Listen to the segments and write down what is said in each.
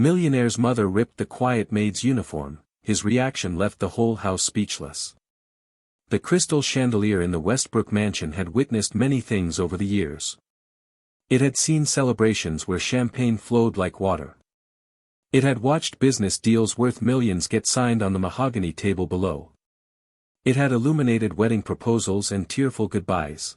Millionaire's mother ripped the quiet maid's uniform. His reaction left the whole house speechless. The crystal chandelier in the Westbrook mansion had witnessed many things over the years. It had seen celebrations where champagne flowed like water. It had watched business deals worth millions get signed on the mahogany table below. It had illuminated wedding proposals and tearful goodbyes.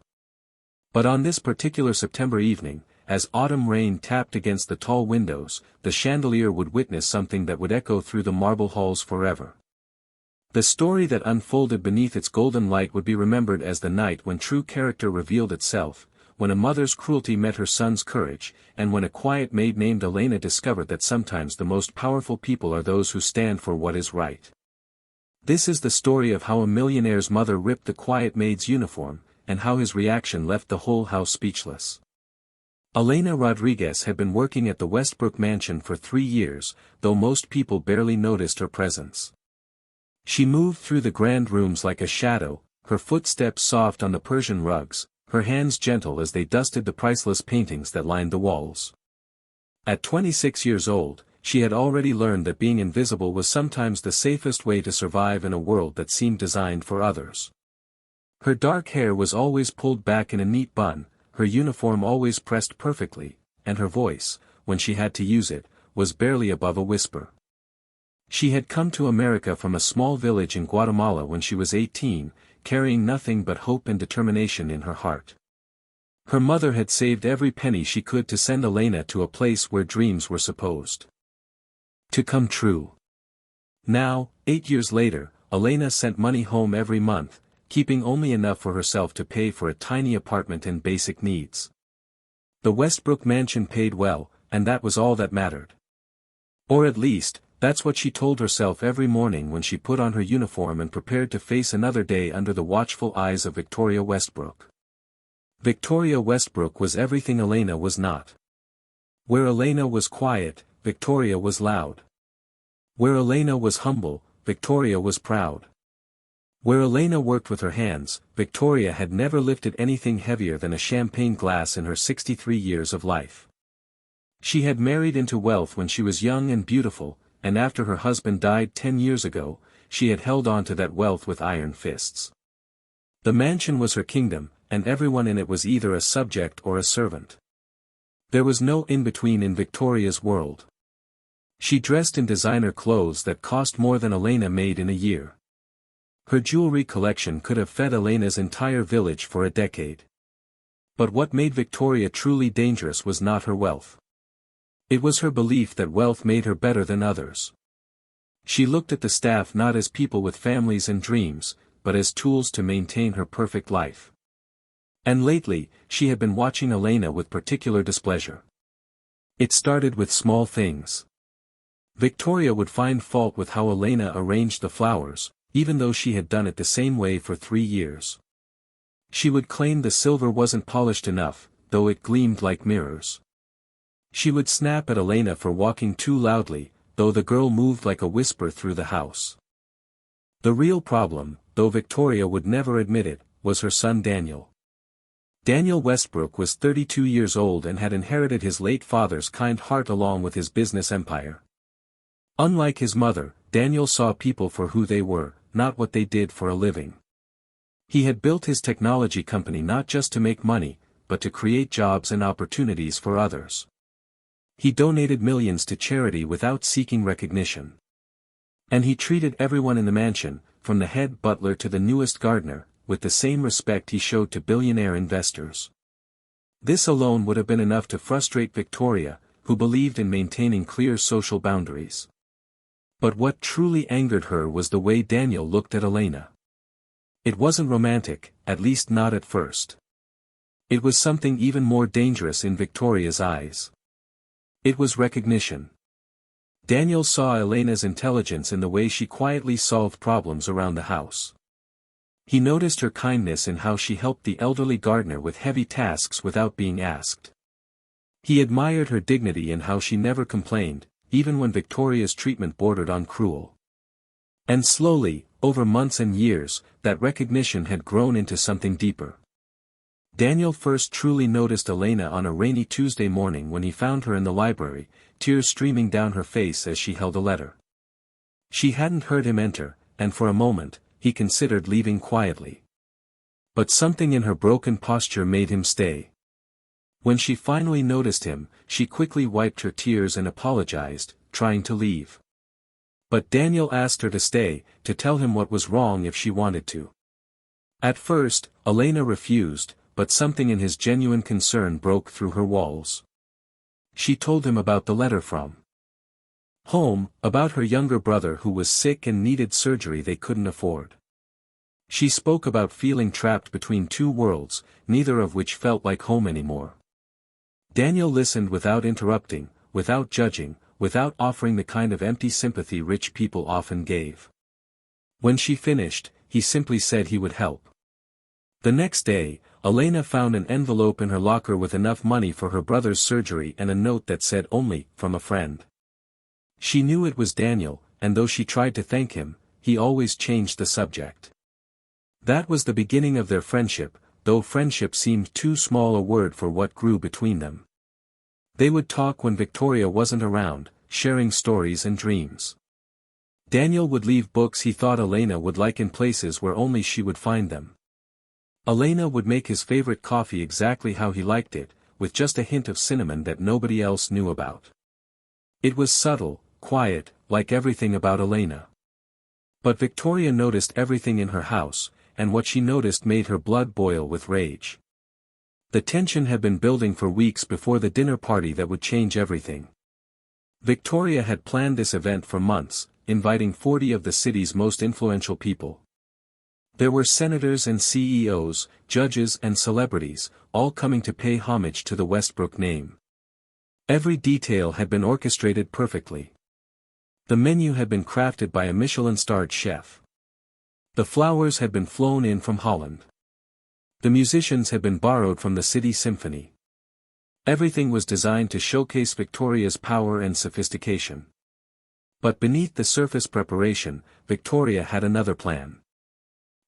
But on this particular September evening, as autumn rain tapped against the tall windows, the chandelier would witness something that would echo through the marble halls forever. The story that unfolded beneath its golden light would be remembered as the night when true character revealed itself, when a mother's cruelty met her son's courage, and when a quiet maid named Elena discovered that sometimes the most powerful people are those who stand for what is right. This is the story of how a millionaire's mother ripped the quiet maid's uniform, and how his reaction left the whole house speechless. Elena Rodriguez had been working at the Westbrook mansion for 3 years, though most people barely noticed her presence. She moved through the grand rooms like a shadow, her footsteps soft on the Persian rugs, her hands gentle as they dusted the priceless paintings that lined the walls. At 26 years old, she had already learned that being invisible was sometimes the safest way to survive in a world that seemed designed for others. Her dark hair was always pulled back in a neat bun, her uniform always pressed perfectly, and her voice, when she had to use it, was barely above a whisper. She had come to America from a small village in Guatemala when she was 18, carrying nothing but hope and determination in her heart. Her mother had saved every penny she could to send Elena to a place where dreams were supposed to come true. Now, 8 years later, Elena sent money home every month, keeping only enough for herself to pay for a tiny apartment and basic needs. The Westbrook mansion paid well, and that was all that mattered. Or at least, that's what she told herself every morning when she put on her uniform and prepared to face another day under the watchful eyes of Victoria Westbrook. Victoria Westbrook was everything Elena was not. Where Elena was quiet, Victoria was loud. Where Elena was humble, Victoria was proud. Where Elena worked with her hands, Victoria had never lifted anything heavier than a champagne glass in her 63 years of life. She had married into wealth when she was young and beautiful, and after her husband died 10 years ago, she had held on to that wealth with iron fists. The mansion was her kingdom, and everyone in it was either a subject or a servant. There was no in-between in Victoria's world. She dressed in designer clothes that cost more than Elena made in a year. Her jewelry collection could have fed Elena's entire village for a decade. But what made Victoria truly dangerous was not her wealth. It was her belief that wealth made her better than others. She looked at the staff not as people with families and dreams, but as tools to maintain her perfect life. And lately, she had been watching Elena with particular displeasure. It started with small things. Victoria would find fault with how Elena arranged the flowers, even though she had done it the same way for 3 years. She would claim the silver wasn't polished enough, though it gleamed like mirrors. She would snap at Elena for walking too loudly, though the girl moved like a whisper through the house. The real problem, though Victoria would never admit it, was her son Daniel. Daniel Westbrook was 32 years old and had inherited his late father's kind heart along with his business empire. Unlike his mother, Daniel saw people for who they were, not what they did for a living. He had built his technology company not just to make money, but to create jobs and opportunities for others. He donated millions to charity without seeking recognition. And he treated everyone in the mansion, from the head butler to the newest gardener, with the same respect he showed to billionaire investors. This alone would have been enough to frustrate Victoria, who believed in maintaining clear social boundaries. But what truly angered her was the way Daniel looked at Elena. It wasn't romantic, at least not at first. It was something even more dangerous in Victoria's eyes. It was recognition. Daniel saw Elena's intelligence in the way she quietly solved problems around the house. He noticed her kindness in how she helped the elderly gardener with heavy tasks without being asked. He admired her dignity in how she never complained, even when Victoria's treatment bordered on cruel. And slowly, over months and years, that recognition had grown into something deeper. Daniel first truly noticed Elena on a rainy Tuesday morning when he found her in the library, tears streaming down her face as she held a letter. She hadn't heard him enter, and for a moment, he considered leaving quietly. But something in her broken posture made him stay. When she finally noticed him, she quickly wiped her tears and apologized, trying to leave. But Daniel asked her to stay, to tell him what was wrong if she wanted to. At first, Elena refused, but something in his genuine concern broke through her walls. She told him about the letter from home, about her younger brother who was sick and needed surgery they couldn't afford. She spoke about feeling trapped between two worlds, neither of which felt like home anymore. Daniel listened without interrupting, without judging, without offering the kind of empty sympathy rich people often gave. When she finished, he simply said he would help. The next day, Elena found an envelope in her locker with enough money for her brother's surgery and a note that said only, from a friend. She knew it was Daniel, and though she tried to thank him, he always changed the subject. That was the beginning of their friendship, though friendship seemed too small a word for what grew between them. They would talk when Victoria wasn't around, sharing stories and dreams. Daniel would leave books he thought Elena would like in places where only she would find them. Elena would make his favorite coffee exactly how he liked it, with just a hint of cinnamon that nobody else knew about. It was subtle, quiet, like everything about Elena. But Victoria noticed everything in her house, and what she noticed made her blood boil with rage. The tension had been building for weeks before the dinner party that would change everything. Victoria had planned this event for months, inviting 40 of the city's most influential people. There were senators and CEOs, judges and celebrities, all coming to pay homage to the Westbrook name. Every detail had been orchestrated perfectly. The menu had been crafted by a Michelin-starred chef. The flowers had been flown in from Holland. The musicians had been borrowed from the city symphony. Everything was designed to showcase Victoria's power and sophistication. But beneath the surface preparation, Victoria had another plan.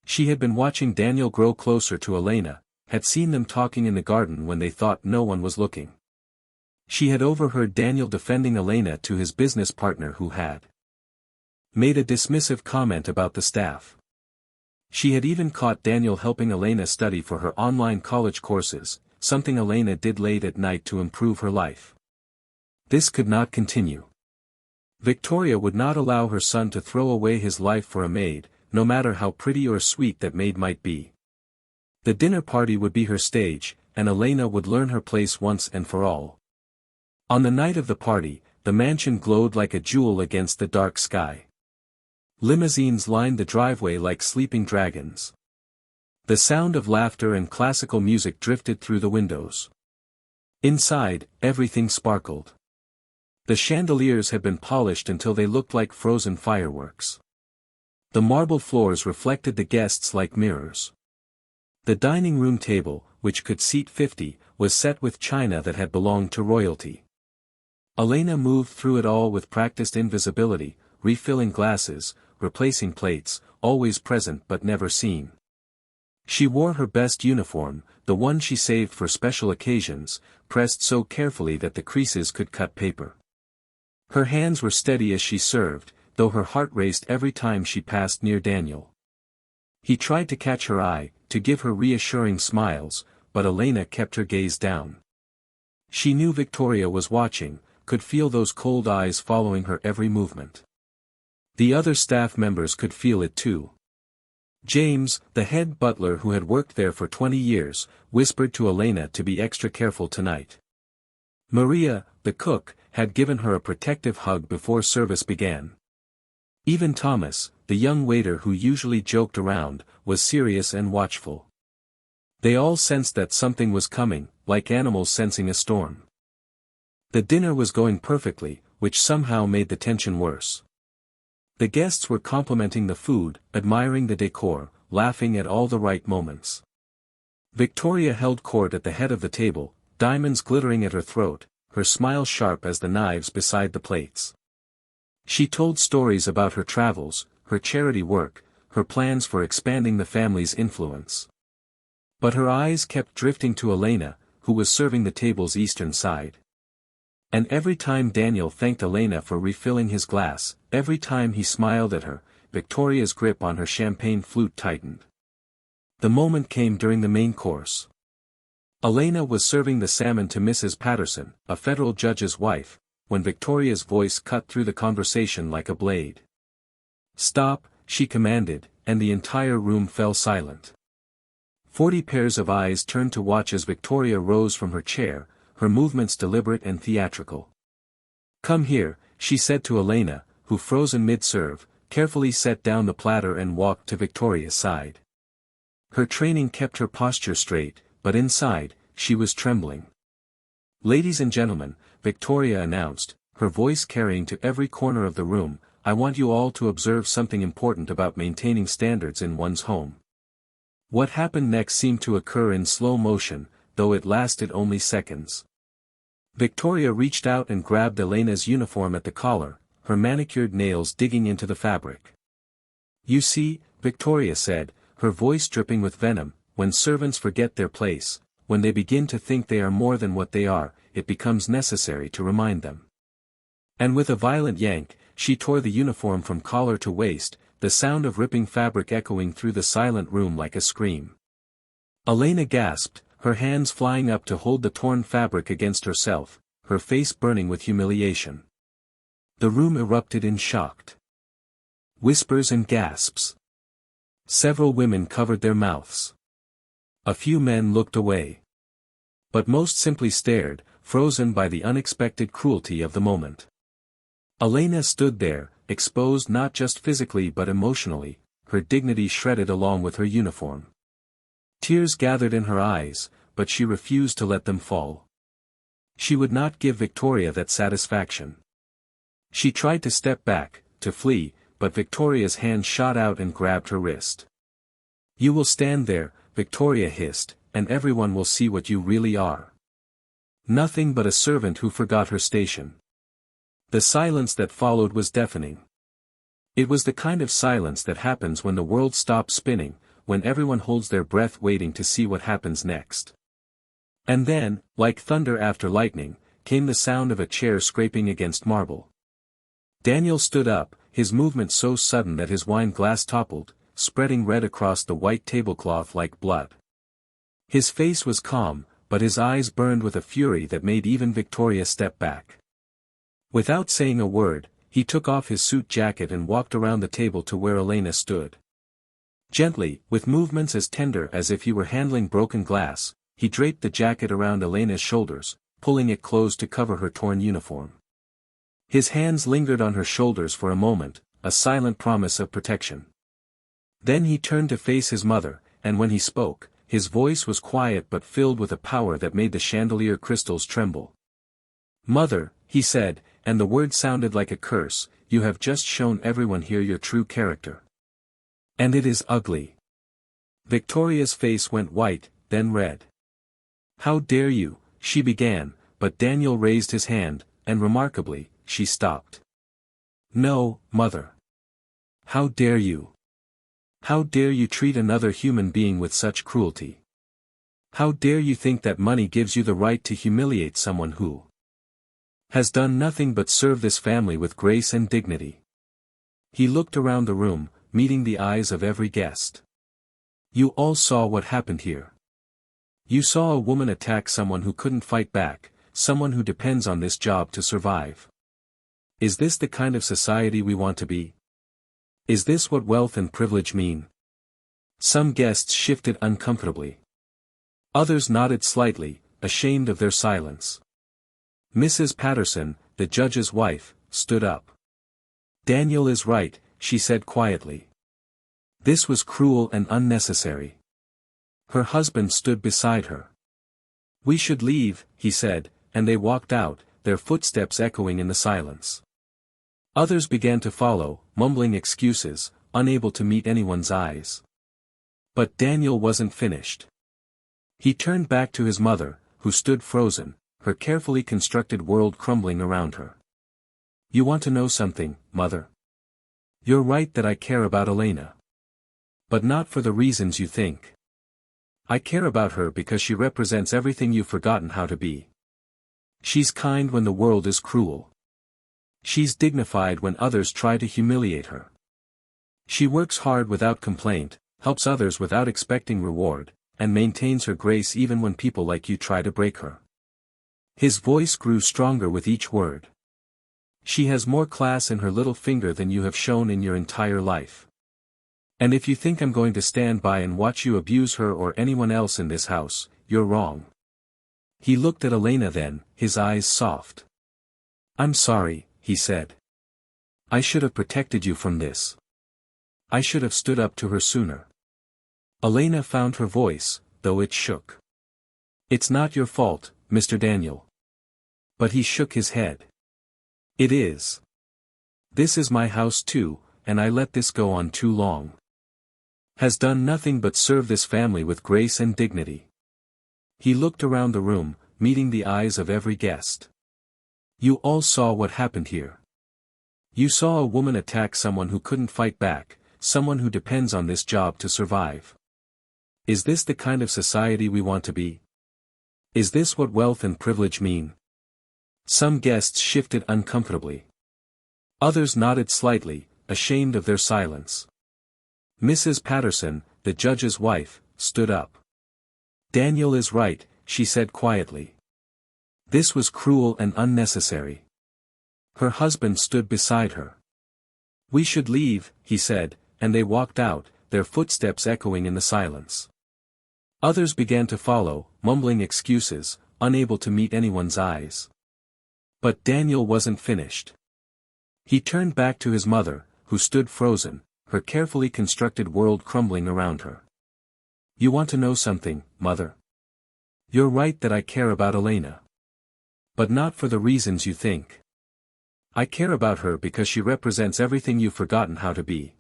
She had been watching Daniel grow closer to Elena, had seen them talking in the garden when they thought no one was looking. She had overheard Daniel defending Elena to his business partner who had made a dismissive comment about the staff. She had even caught Daniel helping Elena study for her online college courses, something Elena did late at night to improve her life. This could not continue. Victoria would not allow her son to throw away his life for a maid, no matter how pretty or sweet that maid might be. The dinner party would be her stage, and Elena would learn her place once and for all. On the night of the party, the mansion glowed like a jewel against the dark sky. Limousines lined the driveway like sleeping dragons. The sound of laughter and classical music drifted through the windows. Inside, everything sparkled. The chandeliers had been polished until they looked like frozen fireworks. The marble floors reflected the guests like mirrors. The dining room table, which could seat 50, was set with china that had belonged to royalty. Elena moved through it all with practiced invisibility, refilling glasses, replacing plates, always present but never seen. She wore her best uniform, the one she saved for special occasions, pressed so carefully that the creases could cut paper. Her hands were steady as she served, though her heart raced every time she passed near Daniel. He tried to catch her eye, to give her reassuring smiles, but Elena kept her gaze down. She knew Victoria was watching, could feel those cold eyes following her every movement. The other staff members could feel it too. James, the head butler who had worked there for 20 years, whispered to Elena to be extra careful tonight. Maria, the cook, had given her a protective hug before service began. Even Thomas, the young waiter who usually joked around, was serious and watchful. They all sensed that something was coming, like animals sensing a storm. The dinner was going perfectly, which somehow made the tension worse. The guests were complimenting the food, admiring the decor, laughing at all the right moments. Victoria held court at the head of the table, diamonds glittering at her throat, her smile sharp as the knives beside the plates. She told stories about her travels, her charity work, her plans for expanding the family's influence. But her eyes kept drifting to Elena, who was serving the table's eastern side. And every time Daniel thanked Elena for refilling his glass, every time he smiled at her, Victoria's grip on her champagne flute tightened. The moment came during the main course. Elena was serving the salmon to Mrs. Patterson, a federal judge's wife, when Victoria's voice cut through the conversation like a blade. "Stop," she commanded, and the entire room fell silent. 40 pairs of eyes turned to watch as Victoria rose from her chair, her movements deliberate and theatrical. "Come here," she said to Elena, who frozen mid-serve, carefully set down the platter and walked to Victoria's side. Her training kept her posture straight, but inside, she was trembling. "Ladies and gentlemen," Victoria announced, her voice carrying to every corner of the room, "I want you all to observe something important about maintaining standards in one's home." What happened next seemed to occur in slow motion, though it lasted only seconds. Victoria reached out and grabbed Elena's uniform at the collar, her manicured nails digging into the fabric. "You see," Victoria said, her voice dripping with venom, "when servants forget their place, when they begin to think they are more than what they are, it becomes necessary to remind them." And with a violent yank, she tore the uniform from collar to waist, the sound of ripping fabric echoing through the silent room like a scream. Elena gasped, her hands flying up to hold the torn fabric against herself, her face burning with humiliation. The room erupted in shocked whispers and gasps. Several women covered their mouths. A few men looked away. But most simply stared, frozen by the unexpected cruelty of the moment. Elena stood there, exposed not just physically but emotionally, her dignity shredded along with her uniform. Tears gathered in her eyes, but she refused to let them fall. She would not give Victoria that satisfaction. She tried to step back, to flee, but Victoria's hand shot out and grabbed her wrist. "You will stand there," Victoria hissed, "and everyone will see what you really are. Nothing but a servant who forgot her station." The silence that followed was deafening. It was the kind of silence that happens when the world stops spinning, when everyone holds their breath waiting to see what happens next. And then, like thunder after lightning, came the sound of a chair scraping against marble. Daniel stood up, his movement so sudden that his wine glass toppled, spreading red across the white tablecloth like blood. His face was calm, but his eyes burned with a fury that made even Victoria step back. Without saying a word, he took off his suit jacket and walked around the table to where Elena stood. Gently, with movements as tender as if he were handling broken glass, he draped the jacket around Elena's shoulders, pulling it close to cover her torn uniform. His hands lingered on her shoulders for a moment, a silent promise of protection. Then he turned to face his mother, and when he spoke, his voice was quiet but filled with a power that made the chandelier crystals tremble. "Mother," he said, and the word sounded like a curse, "you have just shown everyone here your true character. And it is ugly." Victoria's face went white, then red. "How dare you," she began, but Daniel raised his hand, and remarkably, she stopped. "No, Mother. How dare you? How dare you treat another human being with such cruelty? How dare you think that money gives you the right to humiliate someone who has done nothing but serve this family with grace and dignity?" He looked around the room, meeting the eyes of every guest. "You all saw what happened here. You saw a woman attack someone who couldn't fight back, someone who depends on this job to survive. Is this the kind of society we want to be? Is this what wealth and privilege mean?" Some guests shifted uncomfortably. Others nodded slightly, ashamed of their silence. Mrs. Patterson, the judge's wife, stood up. "Daniel is right," she said quietly. "This was cruel and unnecessary." Her husband stood beside her. "We should leave," he said, and they walked out, their footsteps echoing in the silence. Others began to follow, mumbling excuses, unable to meet anyone's eyes. But Daniel wasn't finished. He turned back to his mother, who stood frozen, her carefully constructed world crumbling around her. "You want to know something, Mother? You're right that I care about Elena. But not for the reasons you think. I care about her because she represents everything you've forgotten how to be. She's kind when the world is cruel. She's dignified when others try to humiliate her. She works hard without complaint, helps others without expecting reward, and maintains her grace even when people like you try to break her. His voice grew stronger with each word. She has more class in her little finger than you have shown in your entire life. And if you think I'm going to stand by and watch you abuse her or anyone else in this house, you're wrong. He looked at Elena then, his eyes soft. I'm sorry, he said. I should have protected you from this. I should have stood up to her sooner. Elena found her voice, though it shook. It's not your fault, Mr. Daniel. But he shook his head. It is. This is my house too, and I let this go on too long. Has done nothing but serve this family with grace and dignity. He looked around the room, meeting the eyes of every guest. You all saw what happened here. You saw a woman attack someone who couldn't fight back, someone who depends on this job to survive. Is this the kind of society we want to be? Is this what wealth and privilege mean? Some guests shifted uncomfortably. Others nodded slightly, ashamed of their silence. Mrs. Patterson, the judge's wife, stood up. Daniel is right, she said quietly. This was cruel and unnecessary. Her husband stood beside her. We should leave, he said, and they walked out, their footsteps echoing in the silence. Others began to follow, mumbling excuses, unable to meet anyone's eyes. But Daniel wasn't finished. He turned back to his mother, who stood frozen, her carefully constructed world crumbling around her. You want to know something, Mother? You're right that I care about Elena. But not for the reasons you think. I care about her because she represents everything you've forgotten how to be.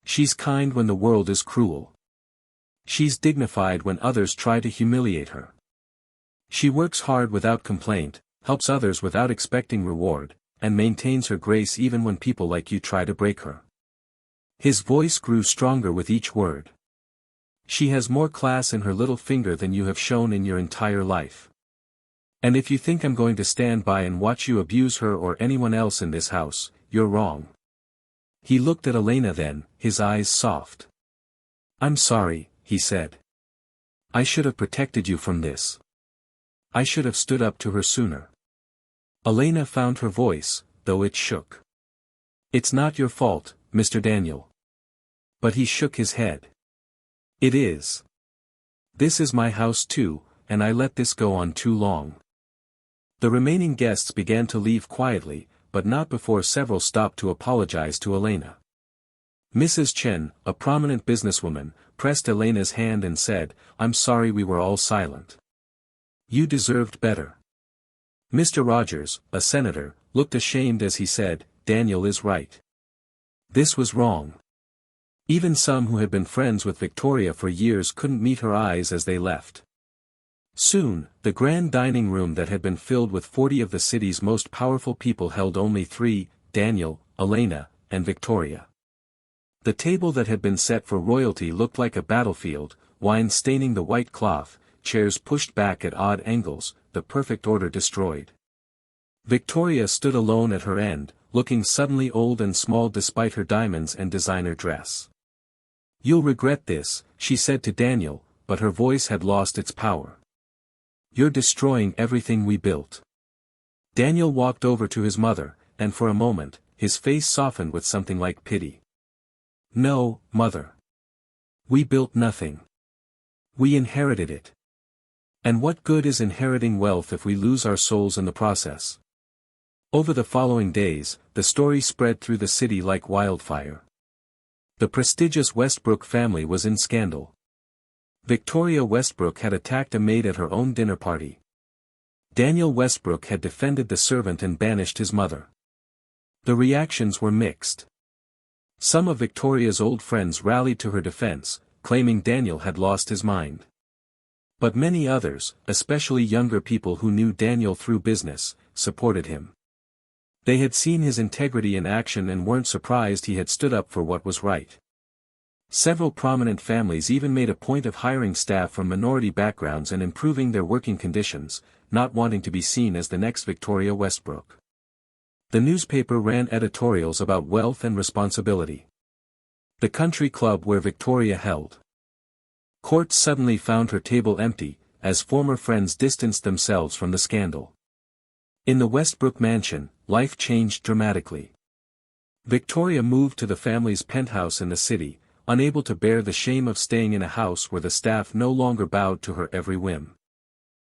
She's kind when the world is cruel. She's dignified when others try to humiliate her. She works hard without complaint, helps others without expecting reward, and maintains her grace even when people like you try to break her. His voice grew stronger with each word. She has more class in her little finger than you have shown in your entire life. And if you think I'm going to stand by and watch you abuse her or anyone else in this house, you're wrong. He looked at Elena then, his eyes soft. I'm sorry, he said. I should have protected you from this. I should have stood up to her sooner. Elena found her voice, though it shook. It's not your fault, Mr. Daniel. But he shook his head. It is. This is my house too, and I let this go on too long. The remaining guests began to leave quietly, but not before several stopped to apologize to Elena. Mrs. Chen, a prominent businesswoman, pressed Elena's hand and said, I'm sorry we were all silent. You deserved better. Mr. Rogers, a senator, looked ashamed as he said, Daniel is right. This was wrong. Even some who had been friends with Victoria for years couldn't meet her eyes as they left. Soon, the grand dining room that had been filled with 40 of the city's most powerful people held only 3, Daniel, Elena, and Victoria. The table that had been set for royalty looked like a battlefield, wine staining the white cloth, chairs pushed back at odd angles, the perfect order destroyed. Victoria stood alone at her end, looking suddenly old and small despite her diamonds and designer dress. You'll regret this, she said to Daniel, but her voice had lost its power. You're destroying everything we built. Daniel walked over to his mother, and for a moment, his face softened with something like pity. No, Mother. We built nothing. We inherited it. And what good is inheriting wealth if we lose our souls in the process? Over the following days, the story spread through the city like wildfire. The prestigious Westbrook family was in scandal. Victoria Westbrook had attacked a maid at her own dinner party. Daniel Westbrook had defended the servant and banished his mother. The reactions were mixed. Some of Victoria's old friends rallied to her defense, claiming Daniel had lost his mind. But many others, especially younger people who knew Daniel through business, supported him. They had seen his integrity in action and weren't surprised he had stood up for what was right. Several prominent families even made a point of hiring staff from minority backgrounds and improving their working conditions, not wanting to be seen as the next Victoria Westbrook. The newspaper ran editorials about wealth and responsibility. The country club where Victoria held court suddenly found her table empty, as former friends distanced themselves from the scandal. In the Westbrook mansion, life changed dramatically. Victoria moved to the family's penthouse in the city, unable to bear the shame of staying in a house where the staff no longer bowed to her every whim.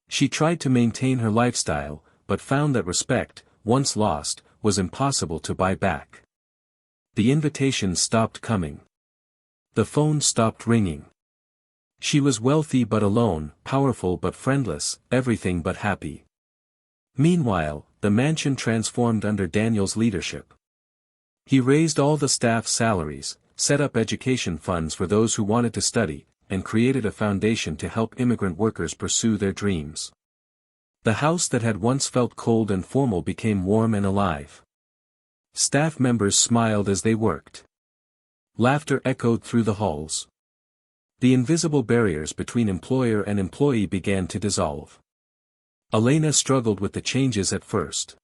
She tried to maintain her lifestyle, but found that respect, once lost, was impossible to buy back. The invitations stopped coming. The phone stopped ringing. She was wealthy but alone, powerful but friendless, everything but happy. Meanwhile, the mansion transformed under Daniel's leadership. He raised all the staff's salaries, set up education funds for those who wanted to study, and created a foundation to help immigrant workers pursue their dreams. The house that had once felt cold and formal became warm and alive. Staff members smiled as they worked. Laughter echoed through the halls. The invisible barriers between employer and employee began to dissolve. Elena struggled with the changes at first.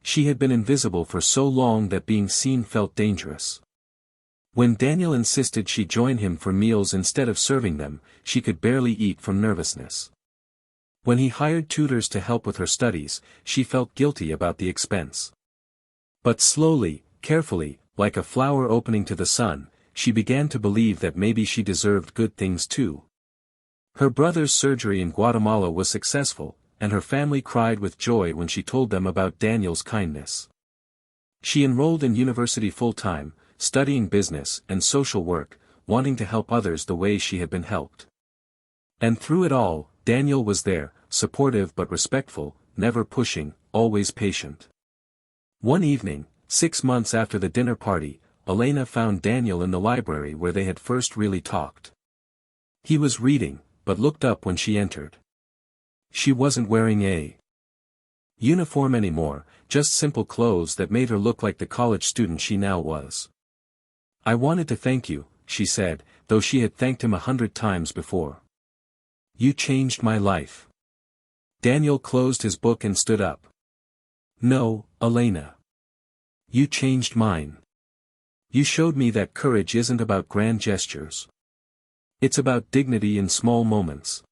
She had been invisible for so long that being seen felt dangerous. When Daniel insisted she join him for meals instead of serving them, she could barely eat from nervousness. When he hired tutors to help with her studies, she felt guilty about the expense. But slowly, carefully, like a flower opening to the sun, she began to believe that maybe she deserved good things too. Her brother's surgery in Guatemala was successful, and her family cried with joy when she told them about Daniel's kindness. She enrolled in university full-time, studying business and social work, wanting to help others the way she had been helped. And through it all, Daniel was there, supportive but respectful, never pushing, always patient. One evening, 6 months after the dinner party, Elena found Daniel in the library where they had first really talked. He was reading, but looked up when she entered. She wasn't wearing a uniform anymore, just simple clothes that made her look like the college student she now was. "I wanted to thank you," she said, though she had thanked him 100 times before. "You changed my life." Daniel closed his book and stood up. "No, Elena. You changed mine. You showed me that courage isn't about grand gestures. It's about dignity in small moments.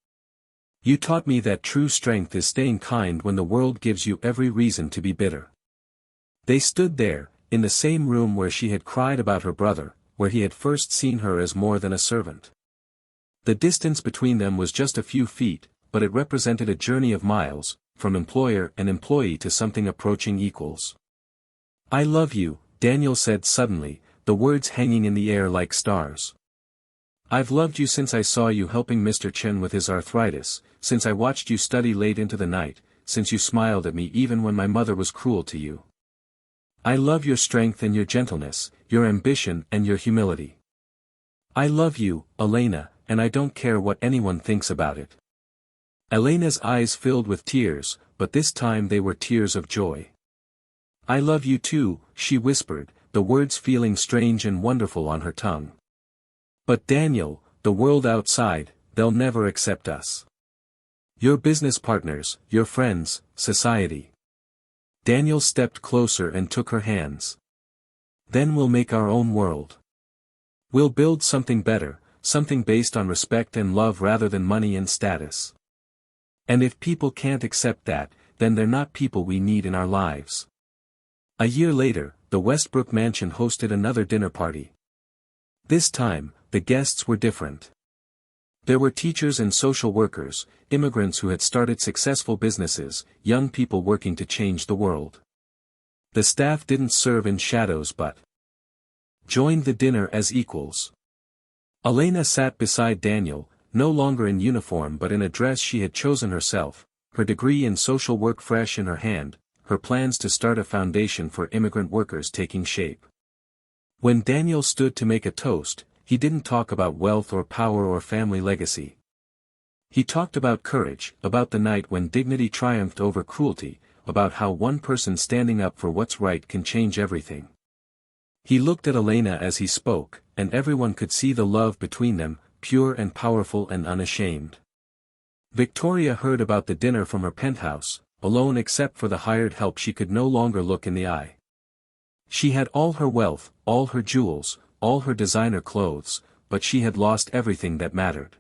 You taught me that true strength is staying kind when the world gives you every reason to be bitter." They stood there, in the same room where she had cried about her brother, where he had first seen her as more than a servant. The distance between them was just a few feet, but it represented a journey of miles, from employer and employee to something approaching equals. "I love you," Daniel said suddenly, the words hanging in the air like stars. "I've loved you since I saw you helping Mr. Chen with his arthritis, since I watched you study late into the night, since you smiled at me even when my mother was cruel to you. I love your strength and your gentleness, your ambition and your humility. I love you, Elena, and I don't care what anyone thinks about it." Elena's eyes filled with tears, but this time they were tears of joy. "I love you too," she whispered, the words feeling strange and wonderful on her tongue. "But Daniel, the world outside, they'll never accept us. Your business partners, your friends, society." Daniel stepped closer and took her hands. "Then we'll make our own world. We'll build something better, something based on respect and love rather than money and status. And if people can't accept that, then they're not people we need in our lives." A year later, the Westbrook mansion hosted another dinner party. This time, the guests were different. There were teachers and social workers, immigrants who had started successful businesses, young people working to change the world. The staff didn't serve in shadows but joined the dinner as equals. Elena sat beside Daniel, no longer in uniform but in a dress she had chosen herself, her degree in social work fresh in her hand, her plans to start a foundation for immigrant workers taking shape. When Daniel stood to make a toast, he didn't talk about wealth or power or family legacy. He talked about courage, about the night when dignity triumphed over cruelty, about how one person standing up for what's right can change everything. He looked at Elena as he spoke, and everyone could see the love between them, pure and powerful and unashamed. Victoria heard about the dinner from her penthouse, alone except for the hired help she could no longer look in the eye. She had all her wealth, all her jewels, all her designer clothes, but she had lost everything that mattered.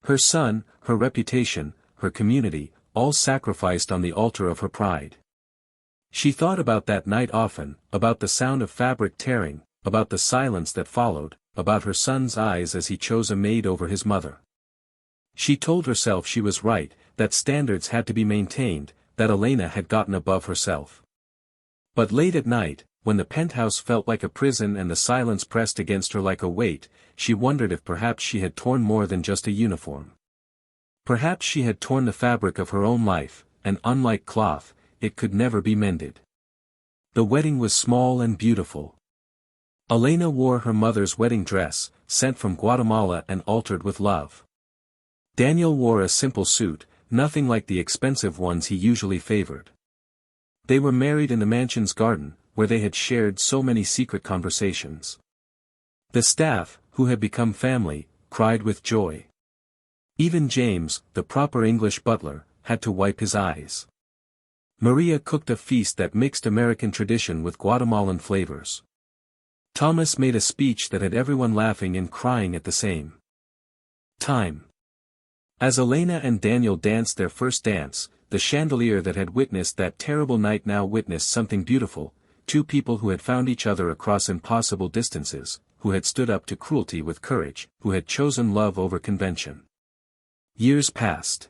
Her son, her reputation, her community, all sacrificed on the altar of her pride. She thought about that night often, about the sound of fabric tearing, about the silence that followed, about her son's eyes as he chose a maid over his mother. She told herself she was right, that standards had to be maintained, that Elena had gotten above herself. But late at night, when the penthouse felt like a prison and the silence pressed against her like a weight, she wondered if perhaps she had torn more than just a uniform. Perhaps she had torn the fabric of her own life, and unlike cloth, it could never be mended. The wedding was small and beautiful. Elena wore her mother's wedding dress, sent from Guatemala and altered with love. Daniel wore a simple suit, nothing like the expensive ones he usually favored. They were married in the mansion's garden, where they had shared so many secret conversations. The staff, who had become family, cried with joy. Even James, the proper English butler, had to wipe his eyes. Maria cooked a feast that mixed American tradition with Guatemalan flavors. Thomas made a speech that had everyone laughing and crying at the same time. As Elena and Daniel danced their first dance, the chandelier that had witnessed that terrible night now witnessed something beautiful, two people who had found each other across impossible distances, who had stood up to cruelty with courage, who had chosen love over convention. Years passed.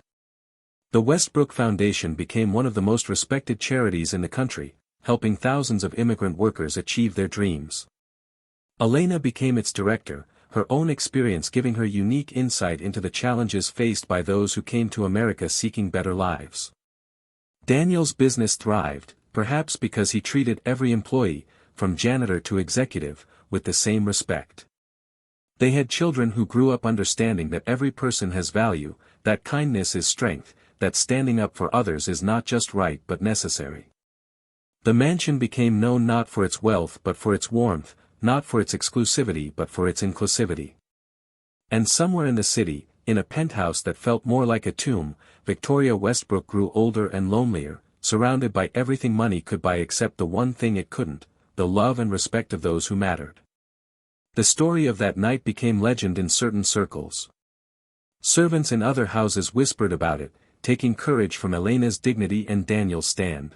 The Westbrook Foundation became one of the most respected charities in the country, helping thousands of immigrant workers achieve their dreams. Elena became its director, her own experience giving her unique insight into the challenges faced by those who came to America seeking better lives. Daniel's business thrived, perhaps because he treated every employee, from janitor to executive, with the same respect. They had children who grew up understanding that every person has value, that kindness is strength, that standing up for others is not just right but necessary. The mansion became known not for its wealth but for its warmth, not for its exclusivity but for its inclusivity. And somewhere in the city, in a penthouse that felt more like a tomb, Victoria Westbrook grew older and lonelier, surrounded by everything money could buy except the one thing it couldn't, the love and respect of those who mattered. The story of that night became legend in certain circles. Servants in other houses whispered about it, taking courage from Elena's dignity and Daniel's stand.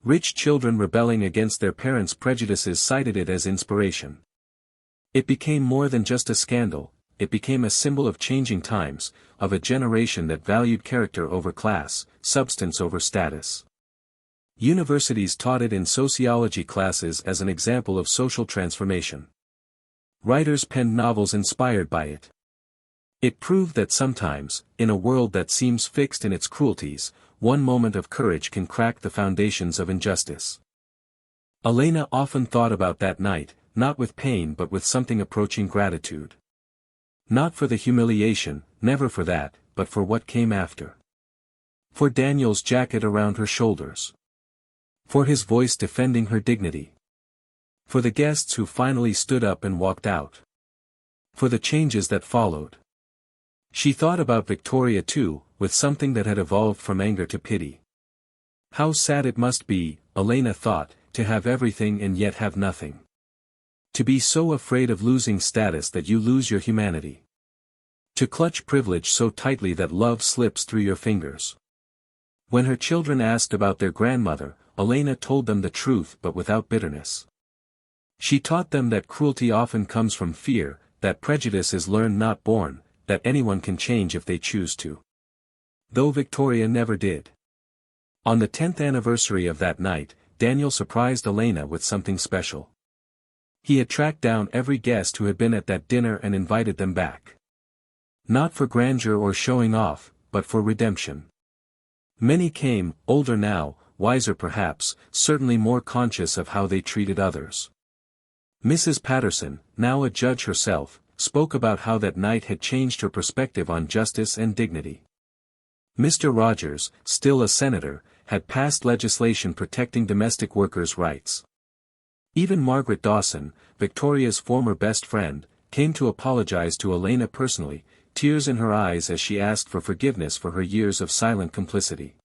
Rich children rebelling against their parents' prejudices cited it as inspiration. It became more than just a scandal, it became a symbol of changing times, of a generation that valued character over class, substance over status. Universities taught it in sociology classes as an example of social transformation. Writers penned novels inspired by it. It proved that sometimes, in a world that seems fixed in its cruelties, one moment of courage can crack the foundations of injustice. Elena often thought about that night, not with pain but with something approaching gratitude. Not for the humiliation, never for that, but for what came after. For Daniel's jacket around her shoulders. For his voice defending her dignity. For the guests who finally stood up and walked out. For the changes that followed. She thought about Victoria too, with something that had evolved from anger to pity. How sad it must be, Elena thought, to have everything and yet have nothing. To be so afraid of losing status that you lose your humanity. To clutch privilege so tightly that love slips through your fingers. When her children asked about their grandmother, Elena told them the truth but without bitterness. She taught them that cruelty often comes from fear, that prejudice is learned not born, that anyone can change if they choose to. Though Victoria never did. On the 10th anniversary of that night, Daniel surprised Elena with something special. He had tracked down every guest who had been at that dinner and invited them back. Not for grandeur or showing off, but for redemption. Many came, older now, wiser perhaps, certainly more conscious of how they treated others. Mrs. Patterson, now a judge herself, spoke about how that night had changed her perspective on justice and dignity. Mr. Rogers, still a senator, had passed legislation protecting domestic workers' rights. Even Margaret Dawson, Victoria's former best friend, came to apologize to Elena personally, tears in her eyes as she asked for forgiveness for her years of silent complicity.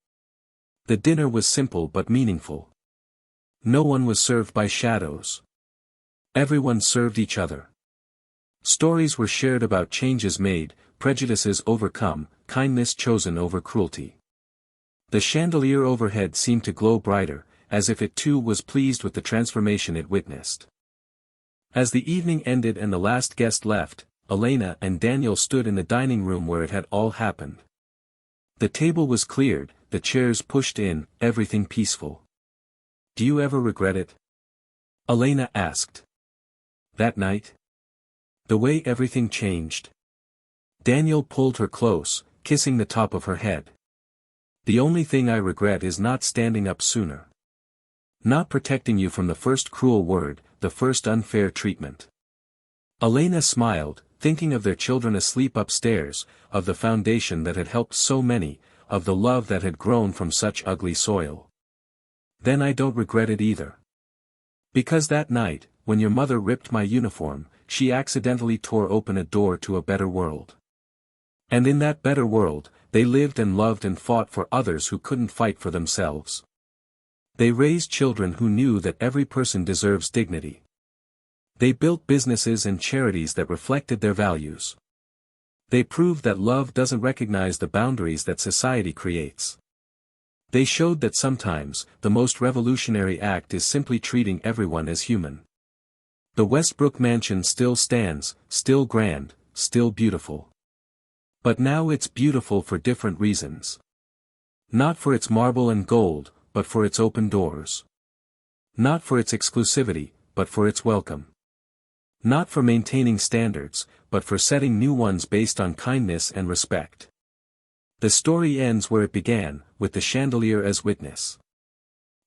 The dinner was simple but meaningful. No one was served by shadows. Everyone served each other. Stories were shared about changes made, prejudices overcome, kindness chosen over cruelty. The chandelier overhead seemed to glow brighter, as if it too was pleased with the transformation it witnessed. As the evening ended and the last guest left, Elena and Daniel stood in the dining room where it had all happened. The table was cleared, the chairs pushed in, everything peaceful. "Do you ever regret it?" Elena asked. "That night? The way everything changed?" Daniel pulled her close, kissing the top of her head. "The only thing I regret is not standing up sooner. Not protecting you from the first cruel word, the first unfair treatment." Elena smiled, thinking of their children asleep upstairs, of the foundation that had helped so many, of the love that had grown from such ugly soil. "Then I don't regret it either. Because that night, when your mother ripped my uniform, she accidentally tore open a door to a better world. And in that better world, they lived and loved and fought for others who couldn't fight for themselves. They raised children who knew that every person deserves dignity. They built businesses and charities that reflected their values. They proved that love doesn't recognize the boundaries that society creates. They showed that sometimes, the most revolutionary act is simply treating everyone as human. The Westbrook mansion still stands, still grand, still beautiful. But now it's beautiful for different reasons. Not for its marble and gold, but for its open doors. Not for its exclusivity, but for its welcome. Not for maintaining standards, but for setting new ones based on kindness and respect. The story ends where it began, with the chandelier as witness.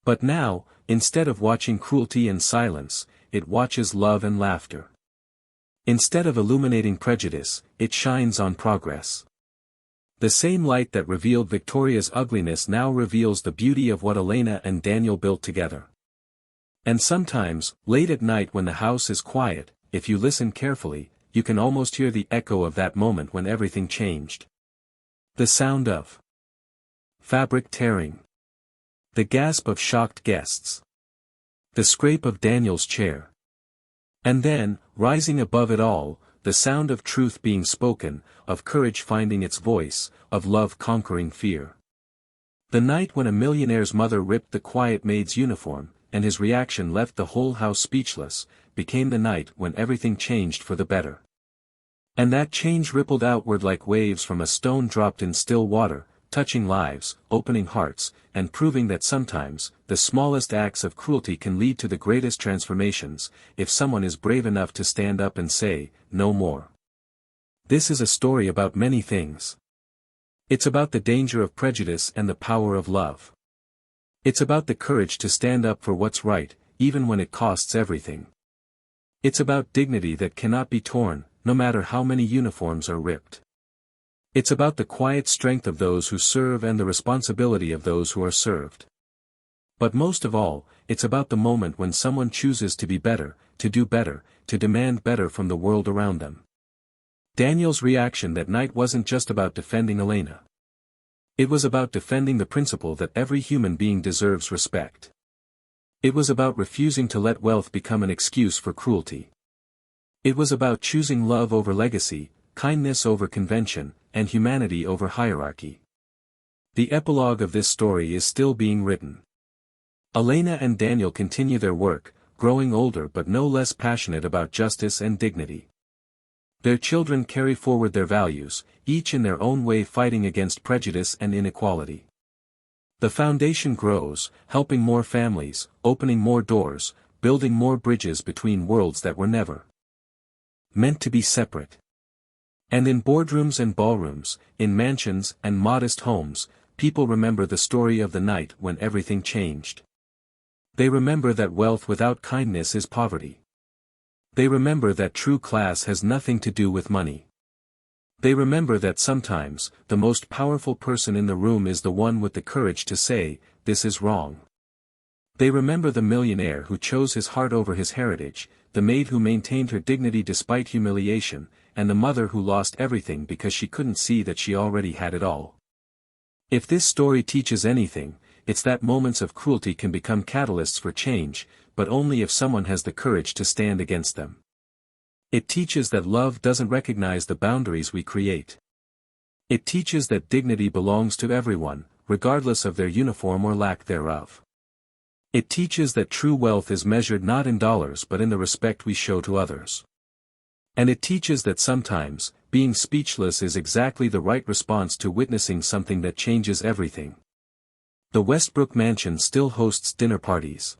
But now, instead of watching cruelty and silence, it watches love and laughter. Instead of illuminating prejudice, it shines on progress. The same light that revealed Victoria's ugliness now reveals the beauty of what Elena and Daniel built together. And sometimes, late at night when the house is quiet, if you listen carefully, you can almost hear the echo of that moment when everything changed. The sound of fabric tearing. The gasp of shocked guests. The scrape of Daniel's chair. And then, rising above it all, the sound of truth being spoken, of courage finding its voice, of love conquering fear. The night when a millionaire's mother ripped the quiet maid's uniform, and his reaction left the whole house speechless, became the night when everything changed for the better. And that change rippled outward like waves from a stone dropped in still water, touching lives, opening hearts, and proving that sometimes, the smallest acts of cruelty can lead to the greatest transformations, if someone is brave enough to stand up and say, "No more." This is a story about many things. It's about the danger of prejudice and the power of love. It's about the courage to stand up for what's right, even when it costs everything. It's about dignity that cannot be torn, no matter how many uniforms are ripped. It's about the quiet strength of those who serve and the responsibility of those who are served. But most of all, it's about the moment when someone chooses to be better, to do better, to demand better from the world around them. Daniel's reaction that night wasn't just about defending Elena. It was about defending the principle that every human being deserves respect. It was about refusing to let wealth become an excuse for cruelty. It was about choosing love over legacy, kindness over convention, and humanity over hierarchy. The epilogue of this story is still being written. Elena and Daniel continue their work, growing older but no less passionate about justice and dignity. Their children carry forward their values, each in their own way fighting against prejudice and inequality. The foundation grows, helping more families, opening more doors, building more bridges between worlds that were never meant to be separate. And in boardrooms and ballrooms, in mansions and modest homes, people remember the story of the night when everything changed. They remember that wealth without kindness is poverty. They remember that true class has nothing to do with money. They remember that sometimes, the most powerful person in the room is the one with the courage to say, "This is wrong." They remember the millionaire who chose his heart over his heritage, the maid who maintained her dignity despite humiliation, and the mother who lost everything because she couldn't see that she already had it all. If this story teaches anything, it's that moments of cruelty can become catalysts for change, but only if someone has the courage to stand against them. It teaches that love doesn't recognize the boundaries we create. It teaches that dignity belongs to everyone, regardless of their uniform or lack thereof. It teaches that true wealth is measured not in dollars but in the respect we show to others. And it teaches that sometimes, being speechless is exactly the right response to witnessing something that changes everything. The Westbrook mansion still hosts dinner parties.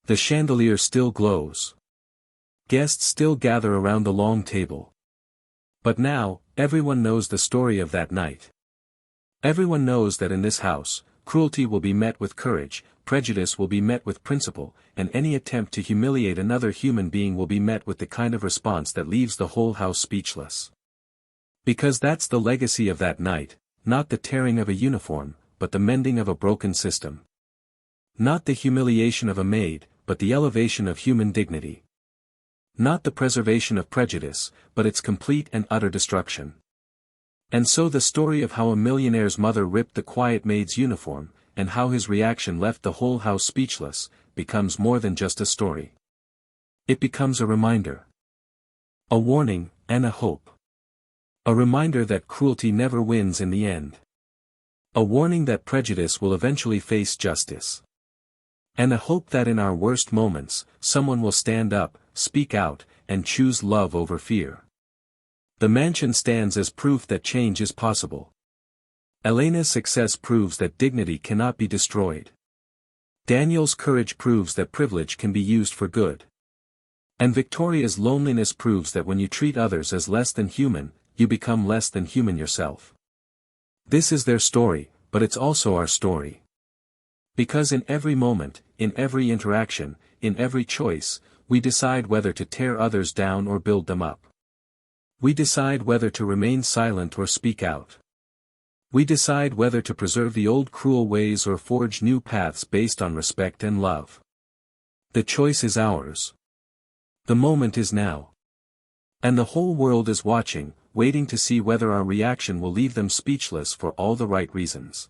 The chandelier still glows. Guests still gather around the long table. But now, everyone knows the story of that night. Everyone knows that in this house, cruelty will be met with courage, prejudice will be met with principle, and any attempt to humiliate another human being will be met with the kind of response that leaves the whole house speechless. Because that's the legacy of that night, not the tearing of a uniform, but the mending of a broken system. Not the humiliation of a maid, but the elevation of human dignity. Not the preservation of prejudice, but its complete and utter destruction. And so the story of how a millionaire's mother ripped the quiet maid's uniform, and how his reaction left the whole house speechless, becomes more than just a story. It becomes a reminder. A warning, and a hope. A reminder that cruelty never wins in the end. A warning that prejudice will eventually face justice. And a hope that in our worst moments, someone will stand up, speak out, and choose love over fear. The mansion stands as proof that change is possible. Elena's success proves that dignity cannot be destroyed. Daniel's courage proves that privilege can be used for good. And Victoria's loneliness proves that when you treat others as less than human, you become less than human yourself. This is their story, but it's also our story. Because in every moment, in every interaction, in every choice, we decide whether to tear others down or build them up. We decide whether to remain silent or speak out. We decide whether to preserve the old cruel ways or forge new paths based on respect and love. The choice is ours. The moment is now. And the whole world is watching, waiting to see whether our reaction will leave them speechless for all the right reasons.